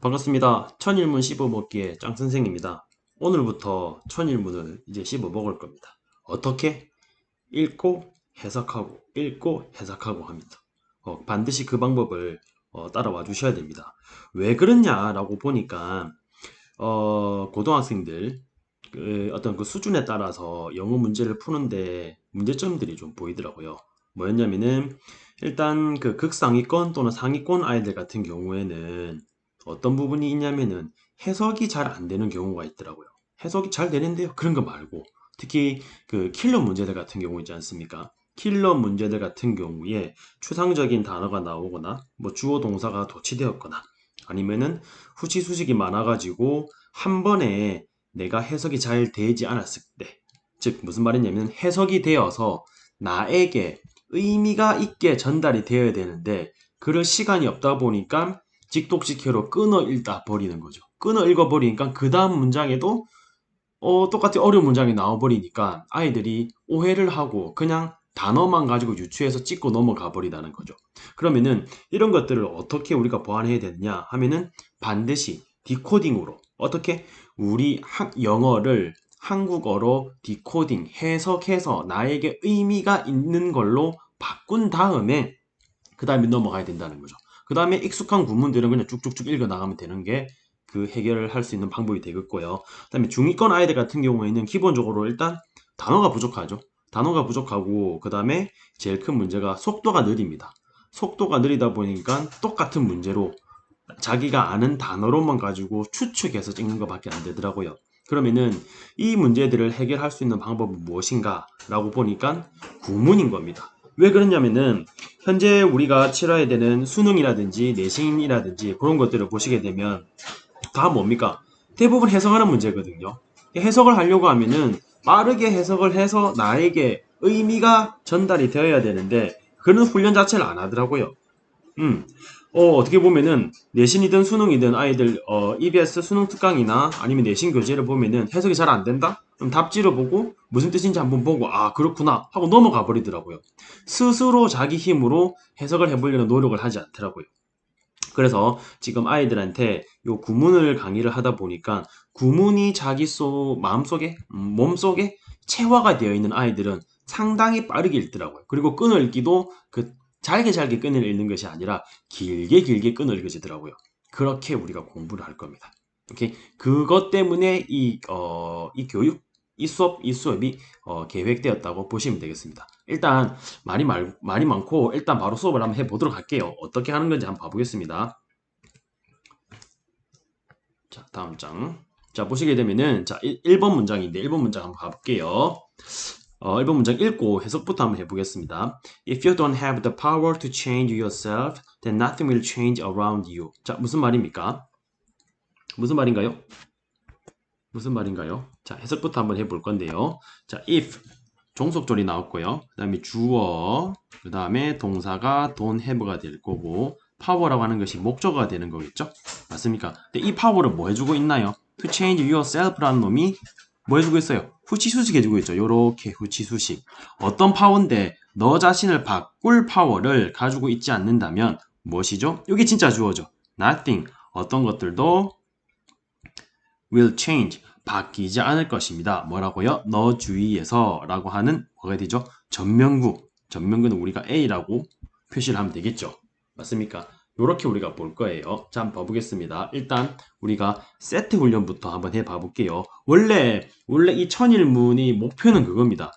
반갑습니다. 천일문 씹어먹기의 짱선생입니다. 오늘부터 천일문을 이제 씹어먹을 겁니다. 어떻게? 읽고 해석하고 읽고 해석하고 합니다. 반드시 그 방법을 따라와 주셔야 됩니다. 왜 그러냐라고 보니까 고등학생들 어떤 그 수준에 따라서 영어 문제를 푸는데 문제점들이 좀 보이더라고요. 뭐였냐면은 일단 그 극상위권 또는 상위권 아이들 같은 경우에는 어떤 부분이 있냐면은 해석이 잘 안 되는 경우가 있더라고요. 해석이 잘 되는데요. 그런 거 말고 특히 그 킬러 문제들 같은 경우 있지 않습니까? 킬러 문제들 같은 경우에 추상적인 단어가 나오거나 뭐 주어 동사가 도치되었거나 아니면은 후치 수식이 많아가지고 한 번에 내가 해석이 잘 되지 않았을 때, 즉 무슨 말이냐면 해석이 되어서 나에게 의미가 있게 전달이 되어야 되는데 그럴 시간이 없다 보니까 직독직해로 끊어 읽다 버리는 거죠. 끊어 읽어 버리니까 그 다음 문장에도 똑같이 어려운 문장이 나와버리니까 아이들이 오해를 하고 그냥 단어만 가지고 유추해서 찍고 넘어가 버리다는 거죠. 그러면은 이런 것들을 어떻게 우리가 보완해야 되느냐 하면은 반드시 디코딩으로 어떻게 우리 영어를 한국어로 디코딩 해석해서 나에게 의미가 있는 걸로 바꾼 다음에 그 다음에 넘어가야 된다는 거죠. 그 다음에 익숙한 구문들은 그냥 쭉쭉쭉 읽어 나가면 되는 게 그 해결을 할 수 있는 방법이 되겠고요. 그 다음에 중위권 아이들 같은 경우에는 기본적으로 일단 단어가 부족하죠. 단어가 부족하고 그 다음에 제일 큰 문제가 속도가 느립니다. 속도가 느리다 보니까 똑같은 문제로 자기가 아는 단어로만 가지고 추측해서 찍는 것밖에 안 되더라고요. 그러면은 이 문제들을 해결할 수 있는 방법은 무엇인가 라고 보니까 구문인 겁니다. 왜 그러냐면은 현재 우리가 치러야 되는 수능이라든지 내신이라든지 그런 것들을 보시게 되면 다 뭡니까? 대부분 해석하는 문제거든요. 해석을 하려고 하면은 빠르게 해석을 해서 나에게 의미가 전달이 되어야 되는데 그런 훈련 자체를 안 하더라고요. 음. 어떻게 보면은 내신이든 수능이든 아이들 EBS 수능 특강이나 아니면 내신 교재를 보면은 해석이 잘 안 된다? 그럼 답지를 보고 무슨 뜻인지 한번 보고 아 그렇구나 하고 넘어가 버리더라고요. 스스로 자기 힘으로 해석을 해보려는 노력을 하지 않더라고요. 그래서 지금 아이들한테 요 구문을 강의를 하다 보니까 구문이 마음속에 몸속에 체화가 되어 있는 아이들은 상당히 빠르게 읽더라고요. 그리고 끊어 읽기도 그 잘게 잘게 끊어 읽는 것이 아니라 길게 길게 끊어 읽어지더라고요. 그렇게 우리가 공부를 할 겁니다. 오케이. 그것 때문에 이 교육, 이 수업이 계획되었다고 보시면 되겠습니다. 일단 말이 많고 일단 바로 수업을 한번 해보도록 할게요. 어떻게 하는 건지 한번 봐보겠습니다. 자, 다음 장. 자, 보시게 되면은 자, 1번 문장인데 1번 문장 한번 가볼게요. 1번 문장 읽고 해석부터 한번 해보겠습니다. If you don't have the power to change yourself, then nothing will change around you. 자, 무슨 말입니까? 무슨 말인가요? 무슨 말인가요? 자, 해석부터 한번 해볼 건데요. 자, if 종속절이 나왔고요. 그 다음에 주어, 그 다음에 동사가 don't have가 될 거고 power라고 하는 것이 목적어가 되는 거겠죠? 맞습니까? 근데 이 power를 뭐 해주고 있나요? To change yourself라는 놈이 뭐 해주고 있어요? 후치수식 해주고 있죠. 요렇게 후치수식. 어떤 파워인데 너 자신을 바꿀 파워를 가지고 있지 않는다면 무엇이죠? 이게 진짜 주어죠. Nothing. 어떤 것들도 will change. 바뀌지 않을 것입니다. 뭐라고요? 너 주위에서 라고 하는 뭐가 되죠? 전면구. 전면구는 우리가 A라고 표시를 하면 되겠죠. 맞습니까? 이렇게 우리가 볼 거예요. 자, 한번 봐보겠습니다. 일단 우리가 세트 훈련부터 한번 해봐 볼게요. 원래 이 천일문이 목표는 그겁니다.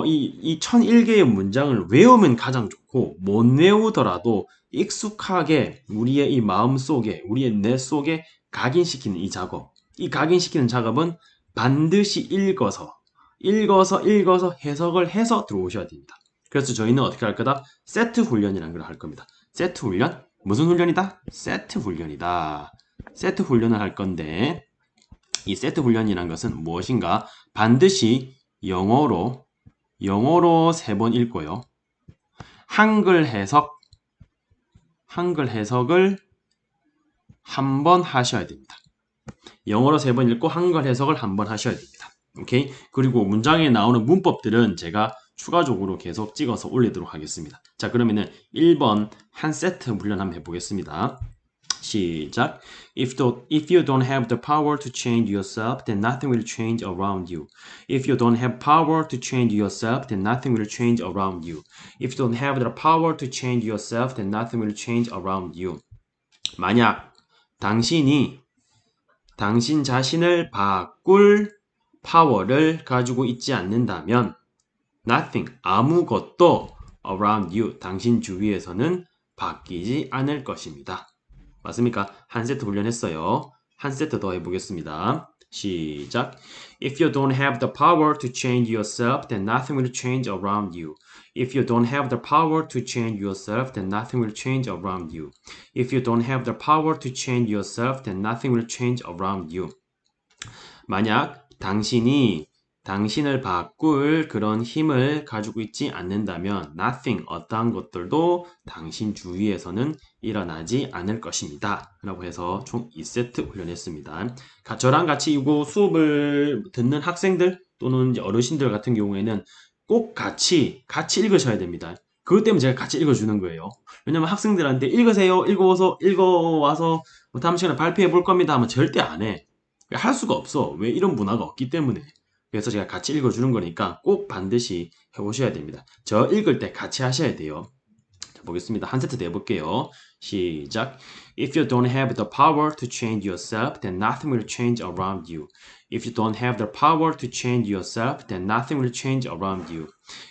이 1001개의 문장을 외우면 가장 좋고 못 외우더라도 익숙하게 우리의 이 마음 속에 우리의 뇌 속에 각인시키는 이 작업. 이 각인시키는 작업은 반드시 읽어서 해석을 해서 들어오셔야 됩니다. 그래서 저희는 어떻게 할 거다? 세트 훈련이라는 걸 할 겁니다. 세트 훈련? 무슨 훈련이다? 세트 훈련이다. 세트 훈련을 할 건데 이 세트 훈련이라는 것은 무엇인가? 반드시 영어로 3번 읽고요. 한글 해석을 한 번 하셔야 됩니다. 영어로 3번 읽고 한글 해석을 한 번 하셔야 됩니다. 오케이? 그리고 문장에 나오는 문법들은 제가 추가적으로 계속 찍어서 올리도록 하겠습니다. 자, 그러면은 1번 한 세트 훈련 한번 해보겠습니다. 시작. If you don't have the power to change yourself, then nothing will change around you. If you don't have power to change yourself, then nothing will change around you. If you don't have the power to change yourself, then nothing will change around you. 만약 당신이 당신 자신을 바꿀 파워를 가지고 있지 않는다면 nothing, 아무것도 around you, 당신 주위에서는 바뀌지 않을 것입니다. 맞습니까? 한 세트 훈련했어요. 한 세트 더 해보겠습니다. 시작. If you don't have the power to change yourself, then nothing will change around you. If you don't have the power to change yourself, then nothing will change around you. If you don't have the power to change yourself, then nothing will change around you. 만약 당신이 당신을 바꿀 그런 힘을 가지고 있지 않는다면 nothing, 어떠한 것들도 당신 주위에서는 일어나지 않을 것입니다. 라고 해서 총 2세트 훈련했습니다. 저랑 같이 이거 수업을 듣는 학생들 또는 이제 어르신들 같은 경우에는 꼭 같이 읽으셔야 됩니다. 그것 때문에 제가 같이 읽어주는 거예요. 왜냐면 학생들한테 읽어와서 다음 시간에 발표해 볼 겁니다 하면 절대 안 해. 할 수가 없어. 왜? 이런 문화가 없기 때문에. 그래서 제가 같이 읽어주는 거니까 꼭 반드시 해보셔야 됩니다. 저 읽을 때 같이 하셔야 돼요. 자, 보겠습니다. 한 세트 더 해볼게요. 시작. If you don't have the power to change yourself, then nothing will change around you. If you don't have the power to change yourself, then nothing will change around you.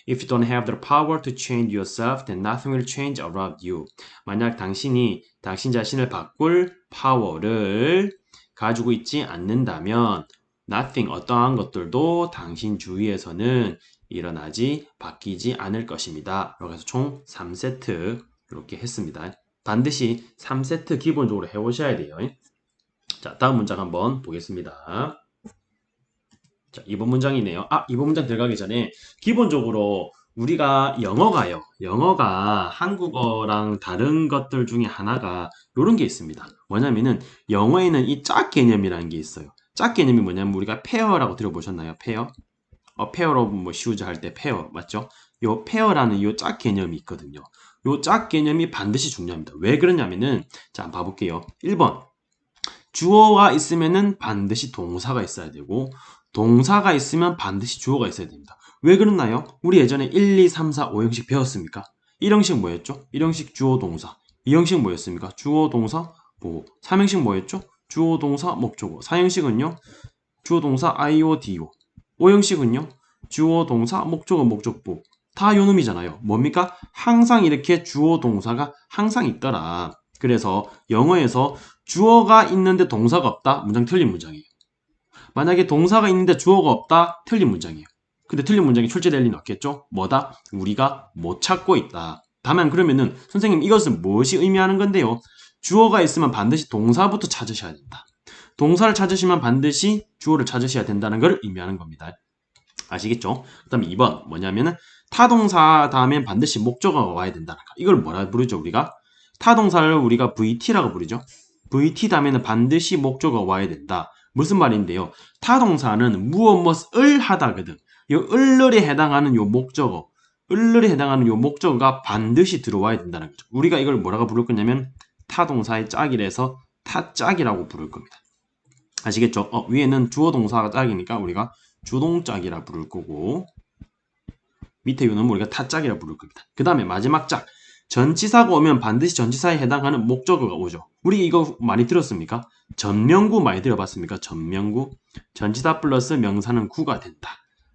If you don't have the power to change yourself, then nothing will change around you. 만약 당신이 당신 자신을 바꿀 파워를 가지고 있지 않는다면 nothing, 어떠한 것들도 당신 주위에서는 일어나지, 바뀌지 않을 것입니다. 이렇게 해서 총 3세트 이렇게 했습니다. 반드시 3세트 기본적으로 해오셔야 돼요. 자, 다음 문장 한번 보겠습니다. 자, 이번 문장이네요. 이번 문장 들어가기 전에 기본적으로 우리가 영어가 한국어랑 다른 것들 중에 하나가 이런 게 있습니다. 뭐냐면은 영어에는 이 짝 개념이라는 게 있어요. 짝 개념이 뭐냐면 우리가 페어라고 들어보셨나요? 페어? 페어 오브 뭐 슈즈 할 때 페어 맞죠? 요 페어라는 요 짝 개념이 있거든요. 요 짝 개념이 반드시 중요합니다. 왜 그러냐면은 자, 한번 봐볼게요. 1번 주어가 있으면은 반드시 동사가 있어야 되고 동사가 있으면 반드시 주어가 있어야 됩니다. 왜 그렇나요? 우리 예전에 1, 2, 3, 4, 5형식 배웠습니까? 1형식 뭐였죠? 1형식 주어 동사. 2형식 뭐였습니까? 주어 동사 보고. 3형식 뭐였죠? 주어 동사 목적어. 4형식은요? 주어 동사 IO, DO. 5형식은요? 주어 동사 목적어 목적보. 다 요놈이잖아요. 뭡니까? 항상 이렇게 주어 동사가 항상 있더라. 그래서 영어에서 주어가 있는데 동사가 없다? 문장 틀린 문장이에요. 만약에 동사가 있는데 주어가 없다? 틀린 문장이에요. 근데 틀린 문장이 출제될 리는 없겠죠? 뭐다? 우리가 못 찾고 있다. 다만 그러면은 선생님 이것은 무엇이 의미하는 건데요? 주어가 있으면 반드시 동사부터 찾으셔야 된다. 동사를 찾으시면 반드시 주어를 찾으셔야 된다는 걸 의미하는 겁니다. 아시겠죠? 그 다음에 2번 뭐냐면은 타동사 다음엔 반드시 목적어가 와야 된다는 거. 이걸 뭐라 부르죠 우리가? 타동사를 우리가 VT라고 부르죠. VT 다음에는 반드시 목적어가 와야 된다. 무슨 말인데요? 타동사는 무엇을 하다거든. 이 을을에 해당하는 요 목적어, 을을에 해당하는 요 목적어가 반드시 들어와야 된다는 거죠. 우리가 이걸 뭐라고 부를 거냐면 타동사의 짝이라서 타짝이라고 부를 겁니다. 아시겠죠? 위에는 주어 동사가 짝이니까 우리가 주동짝이라 부를 거고 밑에 요는 우리가 타짝이라 부를 겁니다. 그 다음에 마지막 짝. 전치사가 오면 반드시 전치사에 해당하는 목적어가 오죠. 우리 이거 많이 들었습니까? 전명구 많이 들어봤습니까? 전명구. 전치사 플러스 명사는 구가 된다.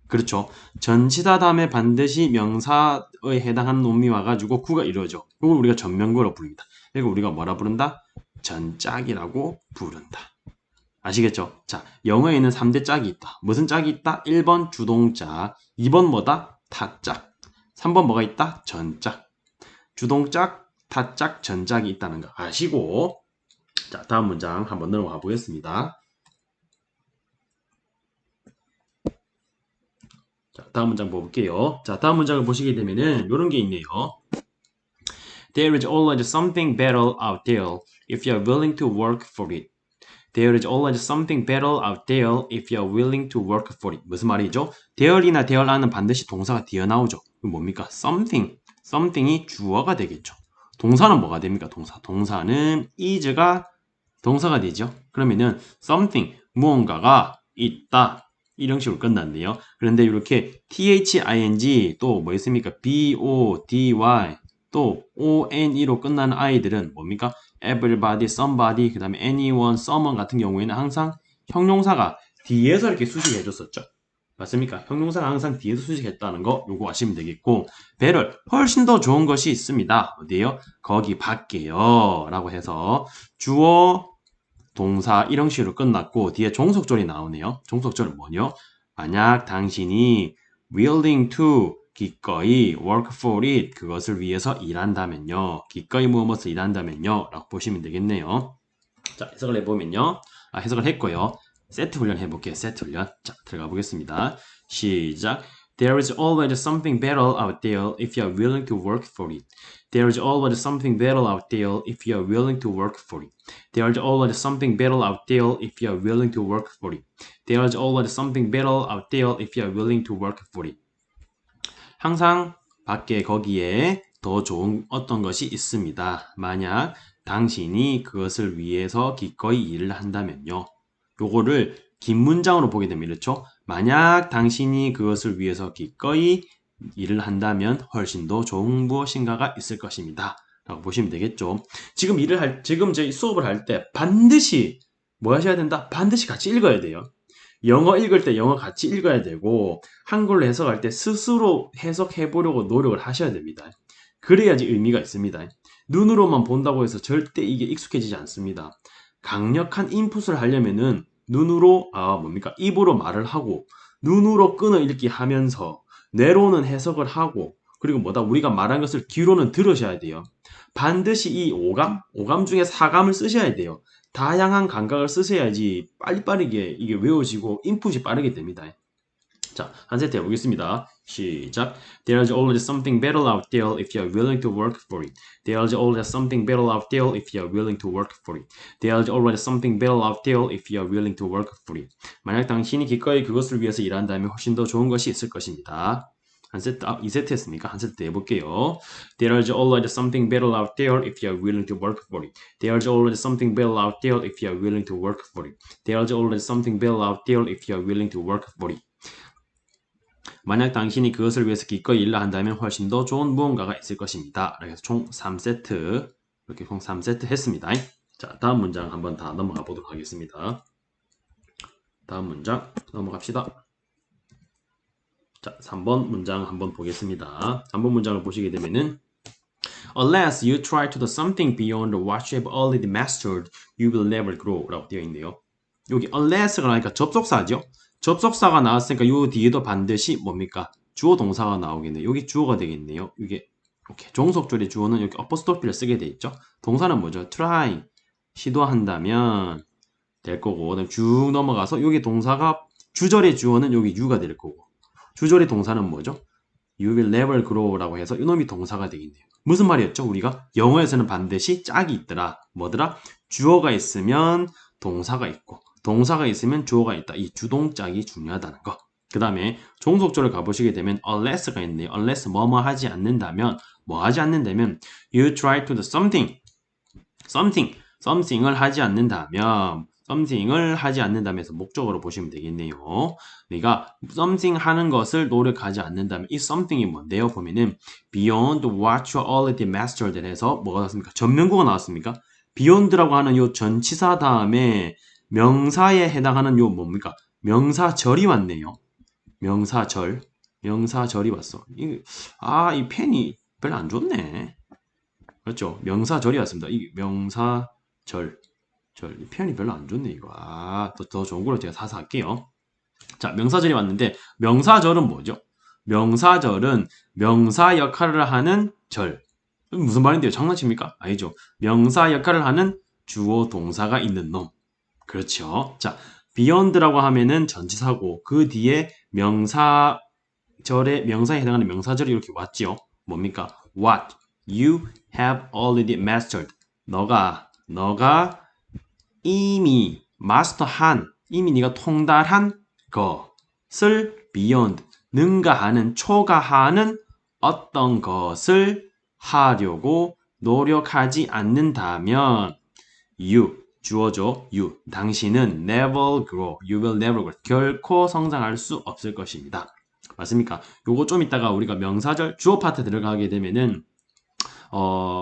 그렇죠. 전치사 다음에 반드시 명사에 해당하는 놈이 와가지고 구가 이루어져. 이걸 우리가 전명구라고 부릅니다. 그리고 우리가 뭐라 부른다? 전짝이라고 부른다. 아시겠죠? 자, 영어에는 3대 짝이 있다. 무슨 짝이 있다? 1번 주동짝, 2번 뭐다? 타짝, 3번 뭐가 있다? 전짝. 주동짝, 타짝, 전짝이 있다는 거 아시고 자, 다음 문장 한번 넘어가 보겠습니다. 자, 다음 문장 볼게요. 자, 다음 문장을 보시게 되면은 이런 게 있네요. There is always something better out there if you are willing to work for it. There is always something better out there if you are willing to work for it. 무슨 말이죠? there이나 there are는 반드시 동사가 되어 나오죠. 뭡니까? something이 주어가 되겠죠. 동사는 뭐가 됩니까? 동사는 is가 동사가 되죠. 그러면은 something, 무언가가 있다. 이런 식으로 끝났네요. 그런데 이렇게 thing 또 뭐 있습니까? body 또 one로 끝나는 아이들은 뭡니까? everybody, somebody, 그 다음에 anyone, someone 같은 경우에는 항상 형용사가 뒤에서 이렇게 수식해 줬었죠. 맞습니까? 형용사가 항상 뒤에서 수식했다는 거 요거 아시면 되겠고 better, 훨씬 더 좋은 것이 있습니다. 어디에요? 거기 밖에요. 라고 해서 주어, 동사 이런 식으로 끝났고 뒤에 종속절이 나오네요. 종속절은 뭐냐? 만약 당신이 willing to 기꺼이 work for it 그것을 위해서 일한다면요. 기꺼이 무엇을 일한다면요. 라고 보시면 되겠네요. 자, 해석을 해보면요. 해석을 했고요. 세트 훈련 해볼게요. 세트 훈련. 자, 들어가 보겠습니다. 시작. There is always something better out there if you are willing to work for it. There is always something better out there if you are willing to work for it. There is always something better out there if you are willing to work for it. There is always something better out there if you are willing to work for it. 항상 밖에 거기에 더 좋은 어떤 것이 있습니다. 만약 당신이 그것을 위해서 기꺼이 일을 한다면요. 요거를 긴 문장으로 보게 되면 이렇죠. 만약 당신이 그것을 위해서 기꺼이 일을 한다면 훨씬 더 좋은 무엇인가가 있을 것입니다. 라고 보시면 되겠죠. 지금 저희 수업을 할 때 반드시 뭐 하셔야 된다? 반드시 같이 읽어야 돼요. 영어 읽을 때 영어 같이 읽어야 되고 한글로 해석할 때 스스로 해석해 보려고 노력을 하셔야 됩니다. 그래야지 의미가 있습니다. 눈으로만 본다고 해서 절대 이게 익숙해지지 않습니다. 강력한 인풋을 하려면은 눈으로 입으로 말을 하고 눈으로 끊어읽기 하면서 뇌로는 해석을 하고 그리고 우리가 말한 것을 귀로는 들으셔야 돼요. 반드시 이 오감 중에 사감을 쓰셔야 돼요. 다양한 감각을 쓰셔야지 빨리빠르게 이게 외워지고 인풋이 빠르게 됩니다. 자, 한 세트 해보겠습니다. 시작. There is always something better out there if you are willing to work for it. There is always something better out there if you are willing to work for it. There is always something better out there if you are willing to work for it. 만약 당신이 기꺼이 그것을 위해서 일한다면 훨씬 더 좋은 것이 있을 것입니다. 한 세트, 2세트 했으니까 한 세트 해볼게요. There is always something better out there if you are willing to work for it. There is always something better out there if you are willing to work for it. There is always something better out there if you are willing to work for it. 만약 당신이 그것을 위해서 기꺼이 일을 한다면 훨씬 더 좋은 무언가가 있을 것입니다. 그래서 총 3세트, 이렇게 총 3세트 했습니다. 자, 다음 문장 한번 다 넘어가 보도록 하겠습니다. 다음 문장 넘어갑시다. 자, 3번 문장 한번 보겠습니다. 3번 문장을 보시게 되면은 Unless you try to do something beyond what you have already mastered, you will never grow 라고 되어 있네요. 여기 unless가 나니까 접속사죠. 접속사가 나왔으니까 요 뒤에도 반드시 뭡니까? 주어 동사가 나오겠네요. 여기 주어가 되겠네요. 이게 이렇게 종속절의 주어는 여기 어퍼스토피를 쓰게 돼 있죠. 동사는 뭐죠? try 시도한다면 될 거고 그다음 쭉 넘어가서 여기 동사가 주절의 주어는 여기 you가 될 거고 주절의 동사는 뭐죠? You will never grow라고 해서 이놈이 동사가 되겠네요. 무슨 말이었죠? 우리가 영어에서는 반드시 짝이 있더라. 뭐더라? 주어가 있으면 동사가 있고 동사가 있으면 주어가 있다. 이 주동짝이 중요하다는 거. 그 다음에 종속절을 가보시게 되면 unless가 있네요. unless 뭐뭐 하지 않는다면 뭐 하지 않는다면 you try to do something을 하지 않는다면 something을 하지 않는다면서 목적으로 보시면 되겠네요. 내가 something 하는 것을 노력하지 않는다면 이 something이 뭔데요? 보면은 beyond what you already mastered 해서 뭐가 나왔습니까? 전면구가 나왔습니까? beyond라고 하는 요 전치사 다음에 명사에 해당하는 요 뭡니까? 명사절이 왔네요. 명사절이 왔어. 이 펜이 별로 안 좋네. 그렇죠? 명사절이 왔습니다. 이 명사절. 이 표현이 별로 안 좋네, 이거. 더 좋은 걸로 제가 사서 할게요. 자, 명사절이 왔는데, 명사절은 뭐죠? 명사절은 명사 역할을 하는 절. 무슨 말인데요? 장난칩니까? 아니죠. 명사 역할을 하는 주어 동사가 있는 놈. 그렇죠. 자, beyond라고 하면은 전치사고, 그 뒤에 명사에 해당하는 명사절이 이렇게 왔죠. 뭡니까? What you have already mastered. 너가 이미 마스터한, 이미 네가 통달한 것을 beyond, 능가하는, 초과하는 어떤 것을 하려고 노력하지 않는다면 you 주어죠. you 당신은 never grow. You will never grow. 결코 성장할 수 없을 것입니다. 맞습니까? 요거 좀 이따가 우리가 명사절 주어 파트 들어가게 되면은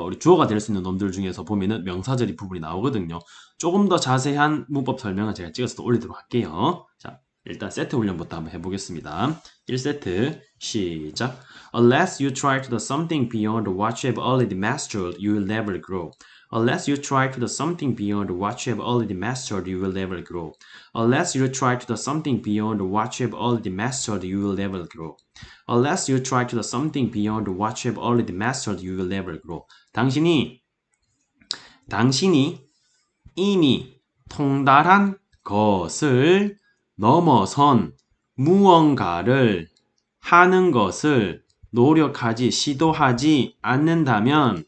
우리 주어가 될 수 있는 놈들 중에서 보면은 명사절이 부분이 나오거든요. 조금 더 자세한 문법 설명은 제가 찍어서 또 올리도록 할게요. 자, 일단 세트 훈련부터 한번 해보겠습니다. 1세트 시작. Unless you try to do something beyond what you have already mastered, you will never grow. Unless you try to do something beyond what you have already mastered, you will never grow. Unless you try to do something beyond what you have already mastered, you will never grow. Unless you try to do something beyond what you have already mastered, you will never grow. 당신이 이미 통달한 것을 넘어선 무언가를 하는 것을 노력하지, 시도하지 않는다면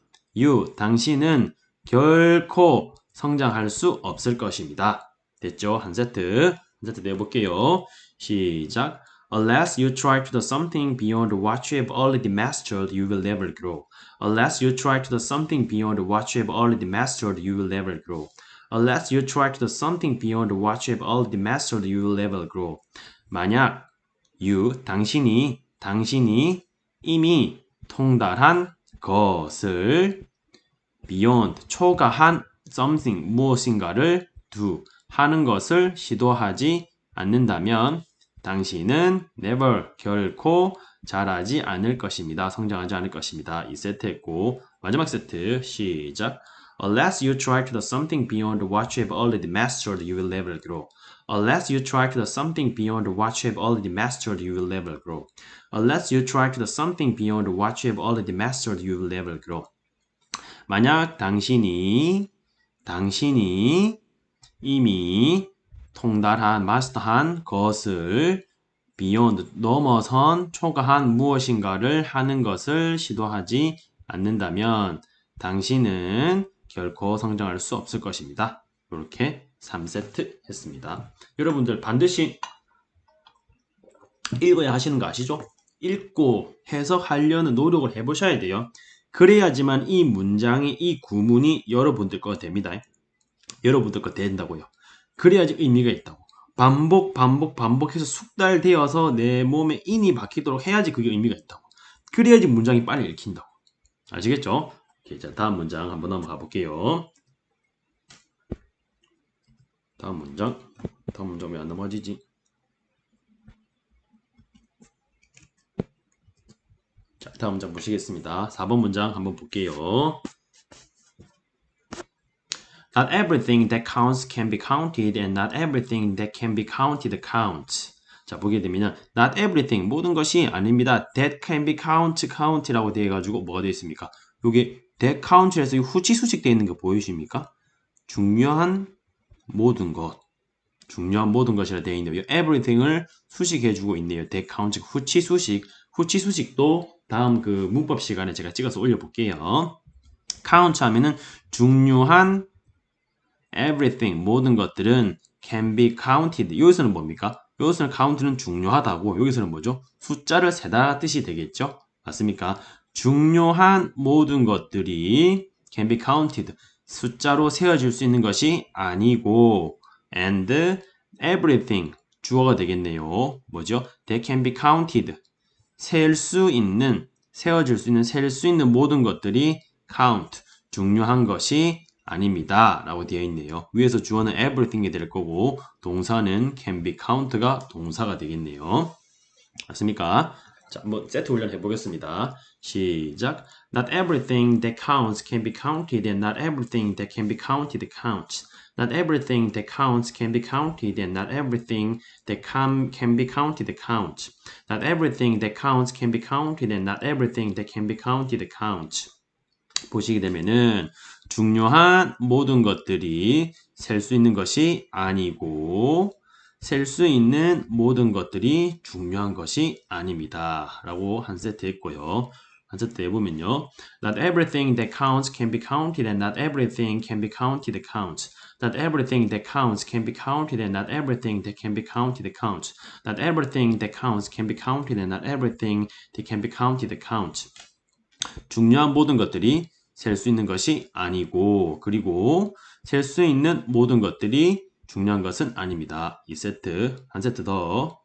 당신은 결코 성장할 수 없을 것입니다. 됐죠? 한 세트 내볼게요. 시작. Unless you try to do something beyond what you have already mastered, you will never grow. Unless you try to do something beyond what you have already mastered, you will never grow. Unless you try to do something beyond what you have already mastered, you will never grow. 만약 당신이 이미 통달한 것을 beyond 초과한 something 무엇인가를 do 하는 것을 시도하지 않는다면 당신은 never 결코 자라지 않을 것입니다. 성장하지 않을 것입니다. 이 세트 했고 마지막 세트 시작. Unless you try to do something beyond what you have already mastered, you will never grow. Unless you try to do something beyond what you have already mastered, you will never grow. Unless you try to do something beyond what you have already mastered, you will never grow. 만약 당신이 이미 통달한, 마스터한 것을 beyond, 넘어선, 초과한 무엇인가를 하는 것을 시도하지 않는다면 당신은 결코 성장할 수 없을 것입니다. 이렇게 3세트 했습니다. 여러분들 반드시 읽어야 하시는 거 아시죠? 읽고 해석하려는 노력을 해보셔야 돼요. 그래야지만 이 문장이, 이 구문이 여러분들 거 됩니다. 여러분들 거 된다고요. 그래야지 의미가 있다고. 반복해서 숙달되어서 내 몸에 인이 박히도록 해야지 그게 의미가 있다고. 그래야지 문장이 빨리 읽힌다고. 아시겠죠? 오케이, 자, 다음 문장 한번 넘어가 볼게요. 다음 문장 왜 안 넘어지지? 자, 다음 문장 보시겠습니다. 4번 문장 한번 볼게요. Not everything that counts can be counted and not everything that can be counted counts. 자, 보게 되면 not everything, 모든 것이 아닙니다. that can be count이라고 되어 가지고 뭐가 되어 있습니까? 여기 that count에서 후치 수식 되어 있는 거 보이십니까? 중요한 모든 것이라 되어 있네요. everything을 수식해 주고 있네요. that count 후치 수식도 다음 그 문법 시간에 제가 찍어서 올려볼게요. count 하면은 중요한 everything 모든 것들은 can be counted. 여기서는 뭡니까? 여기서는 count는 중요하다고. 여기서는 뭐죠? 숫자를 세다 뜻이 되겠죠? 맞습니까? 중요한 모든 것들이 can be counted. 숫자로 세워질 수 있는 것이 아니고 and everything 주어가 되겠네요. 뭐죠? That can be counted. 세워질 수 있는 모든 것들이 count 중요한 것이 아닙니다. 라고 되어 있네요. 위에서 주어는 everything이 될 거고 동사는 can be count가 동사가 되겠네요. 맞습니까? 자, 한번 세트 훈련 해보겠습니다. 시작. Not everything that counts can be counted and not everything that can be counted counts. Not everything that counts can be counted and not everything that can be counted counts. Not everything that counts can be counted and not everything that can be counted counts. 보시게 되면은 중요한 모든 것들이 셀 수 있는 것이 아니고 셀 수 있는 모든 것들이 중요한 것이 아닙니다. 라고 한 세트 했고요. 한 세트 해보면요. Not everything that counts can be counted and not everything can be counted counts. Not everything that counts can be counted and not everything that can be counted counts. Not everything that counts can be counted and not everything that can be counted counts. 중요한 모든 것들이 셀 수 있는 것이 아니고 그리고 셀 수 있는 모든 것들이 중요한 것은 아닙니다. 이 세트 한 세트 더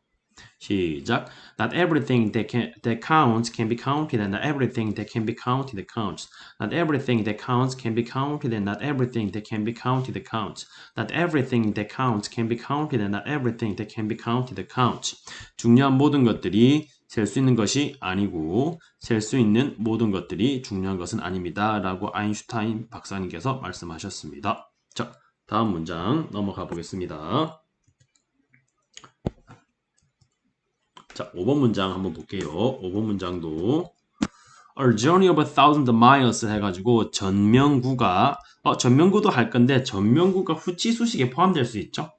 시작. Not everything that counts can be counted, and not everything that can be counted counts. Not everything that counts can be counted, and not everything that can be counted counts. Not everything that counts can be counted, and not everything that can be counted counts. 중요한 모든 것들이 셀 수 있는 것이 아니고 셀 수 있는 모든 것들이 중요한 것은 아닙니다. 라고 아인슈타인 박사님께서 말씀하셨습니다. 자, 다음 문장 넘어가 보겠습니다. 자, 5번 문장 한번 볼게요. 5번 문장도 A journey of 1,000 miles 해가지고 전명구가 전명구도 할 건데 전명구가 후치수식에 포함될 수 있죠?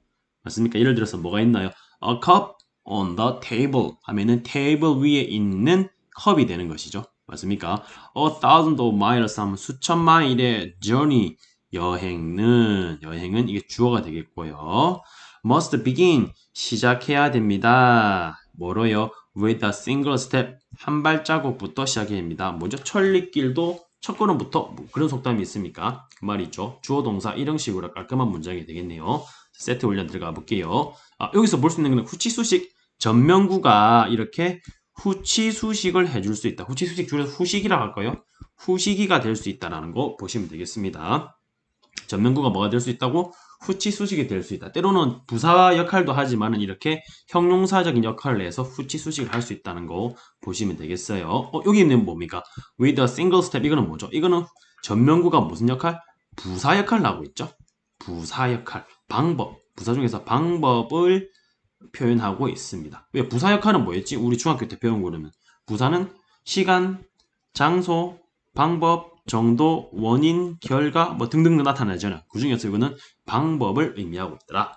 맞습니까? 예를 들어서 뭐가 있나요? A cup on the table 하면은 테이블 위에 있는 컵이 되는 것이죠. 맞습니까? 1,000 miles 하면 수천 마일의 journey 여행은 이게 주어가 되겠고요. Must begin 시작해야 됩니다. 뭐로요? With a single step 한 발자국부터 시작해야 됩니다. 뭐죠? 천리길도 첫 걸음부터 뭐 그런 속담이 있습니까? 그 말이죠. 주어 동사 이런 식으로 깔끔한 문장이 되겠네요. 세트 올려 들어가 볼게요. 여기서 볼 수 있는 건 후치수식 전명구가 이렇게 후치수식을 해줄 수 있다. 후치수식 줄여서 후식이라고 할까요? 후식이가 될 수 있다라는 거 보시면 되겠습니다. 전명구가 뭐가 될 수 있다고? 후치수식이 될 수 있다. 때로는 부사 역할도 하지만 이렇게 형용사적인 역할을 해서 후치수식을 할 수 있다는 거 보시면 되겠어요. 여기 있는 뭡니까? With a single step 이거는 뭐죠? 이거는 전명구가 무슨 역할? 부사 역할을 하고 있죠. 부사 역할, 방법, 부사 중에서 방법을 표현하고 있습니다. 왜 부사 역할은 뭐였지? 우리 중학교 때 배운 거라면 부사는 시간, 장소, 방법, 정도, 원인, 결과 뭐 등등 나타나잖아요. 그 중에서 이거는 방법을 의미하고 있더라.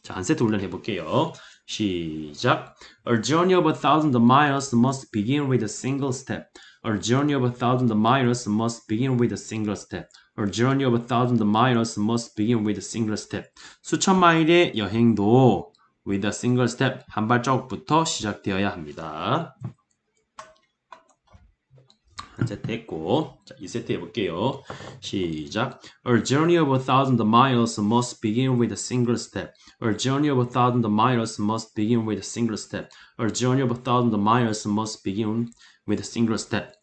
자, 한 세트 훈련 해볼게요. 시작. A journey of 1,000 miles must begin with a single step. A journey of 1,000 miles must begin with a single step. A journey of 1,000 miles must begin with a single step. 수천 마일의 여행도 with a single step 한 발자국부터 시작되어야 합니다. 한 세트 했고, 자, 2세트 해볼게요. 시작. A journey of 1,000 miles must begin with a single step. A journey of 1,000 miles must begin with a single step. A journey of 1,000 miles must begin with a single step.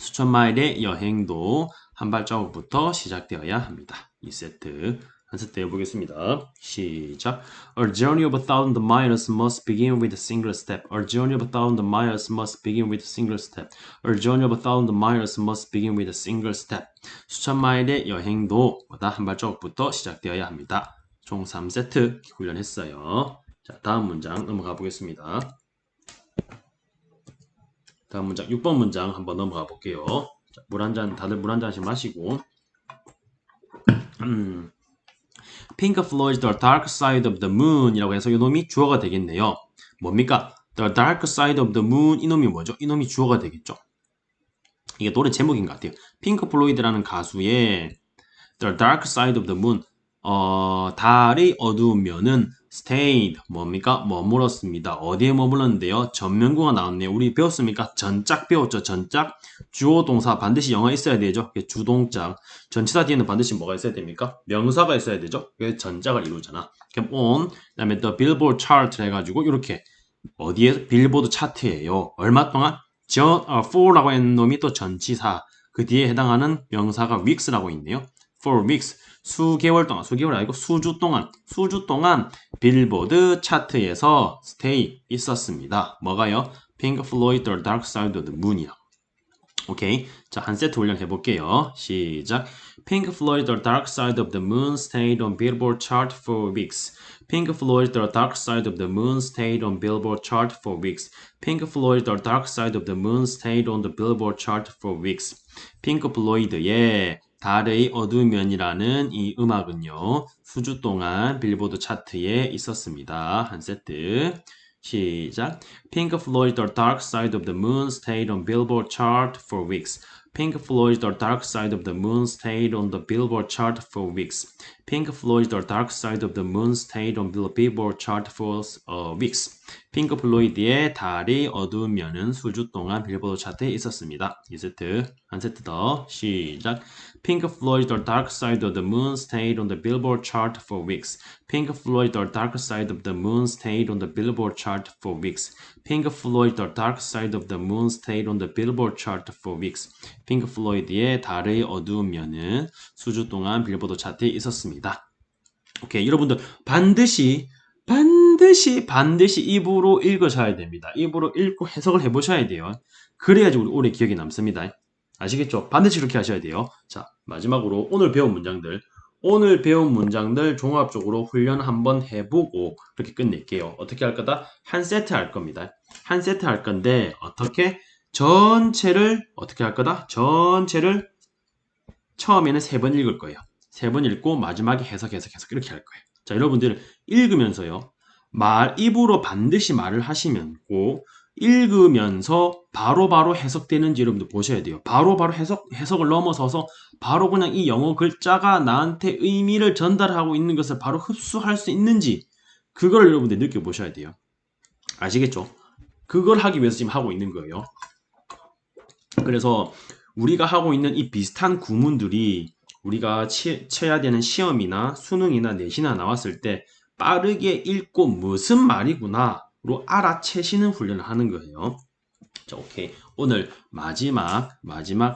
수천 마일의 여행도 한 발자국부터 시작되어야 합니다. 2세트. 한 세트 해보겠습니다. 시작. A journey of 1,000 miles must begin with a single step. A journey of 1,000 miles must begin with a single step. A journey of 1,000 miles must begin with a single step. 수천 마일의 여행도 한 발자국부터 시작되어야 합니다. 총 3세트 훈련했어요. 자, 다음 문장 넘어가 보겠습니다. 다음 문장 6번 문장 한번 넘어가 볼게요. 물 한 잔, 다들 물 한 잔씩 마시고 Pink Floyd's The Dark Side of the Moon 이라고 해서 이놈이 주어가 되겠네요. 뭡니까? The Dark Side of the Moon 이놈이 뭐죠? 이놈이 주어가 되겠죠. 이게 노래 제목인 것 같아요. 핑크 플로이드라는 가수의 The Dark Side of the Moon 달이 어두운 면은 stayed 뭡니까? 머물었습니다. 어디에 머물렀는데요? 전면구가 나왔네요. 우리 배웠습니까? 전짝 배웠죠. 전짝 주어 동사 반드시 영어 있어야 되죠. 주동짝 전치사 뒤에는 반드시 뭐가 있어야 됩니까? 명사가 있어야 되죠. 그래서 전짝을 이루잖아. 그럼 on 그다음에 the Billboard chart 해가지고 이렇게 어디에 빌보드 차트예요. 얼마 동안? for라고 했는 놈이 또 전치사 그 뒤에 해당하는 명사가 weeks라고 있네요. for weeks 수개월 동안, 수개월 아니고 수주 동안 빌보드 차트에서 stay 있었습니다. 뭐가요? Pink Floyd The Dark Side of the Moon이요. 오케이. 자, 한 세트 훈련 해볼게요. 시작. Pink Floyd The Dark Side of the Moon stayed on Billboard chart for weeks. Pink Floyd The Dark Side of the Moon stayed on Billboard chart for weeks. Pink Floyd The Dark Side of the Moon stayed on the Billboard chart for weeks. 핑크 플로이드의 달의 어두운 면이라는 이 음악은요. 수주 동안 빌보드 차트에 있었습니다. 한 세트. 시작. Pink Floyd The Dark Side of the Moon stayed on Billboard chart for weeks. Pink Floyd The Dark Side of the Moon stayed on the Billboard chart for weeks. Pink Floyd The Dark Side of the Moon stayed on the Billboard chart for weeks. 핑크 플로이드의 달이 어두우면은 수주 동안 빌보드 차트에 있었습니다. 2세트, 한 세트 더 시작. Pink Floyd The Dark Side of the Moon stayed on the Billboard chart for weeks. Pink Floyd The Dark Side of the Moon stayed on the Billboard chart for weeks. Pink Floyd The Dark Side of the Moon stayed on the Billboard chart for weeks. 핑크 플로이드의 달의 어두우면은 수주 동안 빌보드 차트에 있었습니다. 오케이, 여러분들 반드시 입으로 읽으셔야 됩니다. 입으로 읽고 해석을 해보셔야 돼요. 그래야지 우리 오래 기억에 남습니다. 아시겠죠? 반드시 그렇게 하셔야 돼요. 자, 마지막으로 오늘 배운 문장들 종합적으로 훈련 한번 해보고 그렇게 끝낼게요. 어떻게 할 거다? 한 세트 할 겁니다. 한 세트 할 건데 어떻게? 전체를 어떻게 할 거다? 전체를 처음에는 3번 읽을 거예요. 3번 읽고 마지막에 해석 이렇게 할 거예요. 자, 여러분들 읽으면서요. 입으로 반드시 말을 하시면 꼭 읽으면서 바로바로 해석되는지 여러분들 보셔야 돼요. 바로바로 해석을 넘어서서 바로 그냥 이 영어 글자가 나한테 의미를 전달하고 있는 것을 바로 흡수할 수 있는지 그걸 여러분들 느껴보셔야 돼요. 아시겠죠? 그걸 하기 위해서 지금 하고 있는 거예요. 그래서 우리가 하고 있는 이 비슷한 구문들이 우리가 쳐야 되는 시험이나 수능이나 내신이나 나왔을 때 빠르게 읽고 무슨 말이구나로 알아채시는 훈련을 하는 거예요. 자, 오케이. 오늘 마지막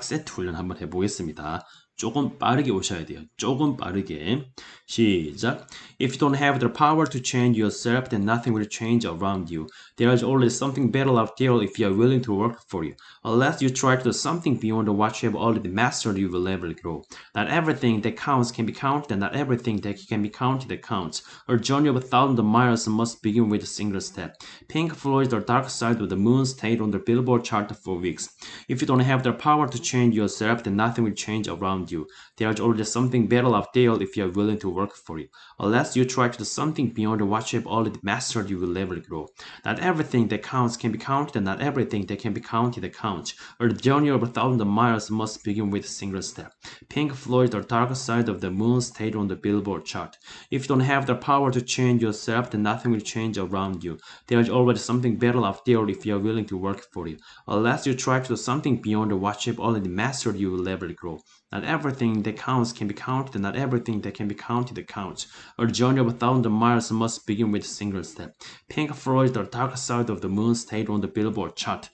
세트 훈련 한번 해보겠습니다. 조금 빠르게 오셔야 돼요. 조금 빠르게. 시작. If you don't have the power to change yourself, then nothing will change around you. There is always something better out there if you are willing to work for you. Unless you try to do something beyond what you have already mastered, you will never grow. Not everything that counts can be counted, and not everything that can be counted that counts. A journey of 1,000 miles must begin with a single step. Pink Floyd The Dark Side of the Moon stayed on the Billboard chart for weeks. If you don't have the power to change yourself, then nothing will change around you. There is already something better out there if you are willing to work for it. Unless you try to do something beyond what you have already mastered, you will never grow. Not everything that counts can be counted, and not everything that can be counted that counts. A journey of 1,000 miles must begin with a single step. Pink Floyd The Dark Side of the Moon stayed on the Billboard chart. If you don't have the power to change yourself, then nothing will change around you. There is already something better out there if you are willing to work for it. Unless you try to do something beyond what you have already mastered, you will never grow. Not everything that counts can be counted, and not everything that can be counted that counts. A journey of 1,000 miles must begin with a single step. Pink Floyd The Dark Side of the Moon stayed on the Billboard chart.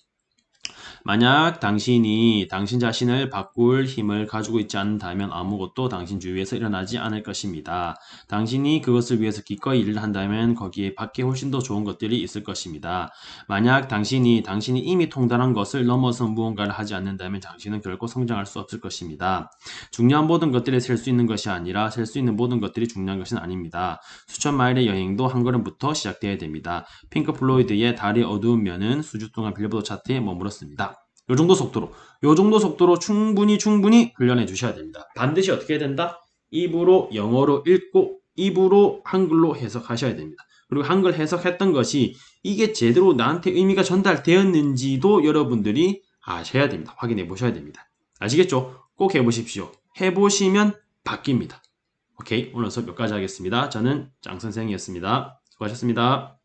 만약 당신이 당신 자신을 바꿀 힘을 가지고 있지 않다면 아무것도 당신 주위에서 일어나지 않을 것입니다. 당신이 그것을 위해서 기꺼이 일을 한다면 거기에 밖에 훨씬 더 좋은 것들이 있을 것입니다. 만약 당신이 이미 통달한 것을 넘어서 무언가를 하지 않는다면 당신은 결코 성장할 수 없을 것입니다. 중요한 모든 것들이 셀 수 있는 것이 아니라 셀 수 있는 모든 것들이 중요한 것은 아닙니다. 수천 마일의 여행도 한 걸음부터 시작되어야 됩니다. 핑크 플로이드의 달이 어두우면은 수주 동안 빌보드 차트에 머물렀습니다. 요 정도 속도로 충분히 훈련해 주셔야 됩니다. 반드시 어떻게 해야 된다? 입으로 영어로 읽고 입으로 한글로 해석하셔야 됩니다. 그리고 한글 해석했던 것이 이게 제대로 나한테 의미가 전달되었는지도 여러분들이 아셔야 됩니다. 확인해 보셔야 됩니다. 아시겠죠? 꼭 해보십시오. 해보시면 바뀝니다. 오케이, 오늘 수업 여기까지 하겠습니다. 저는 짱선생이었습니다. 수고하셨습니다.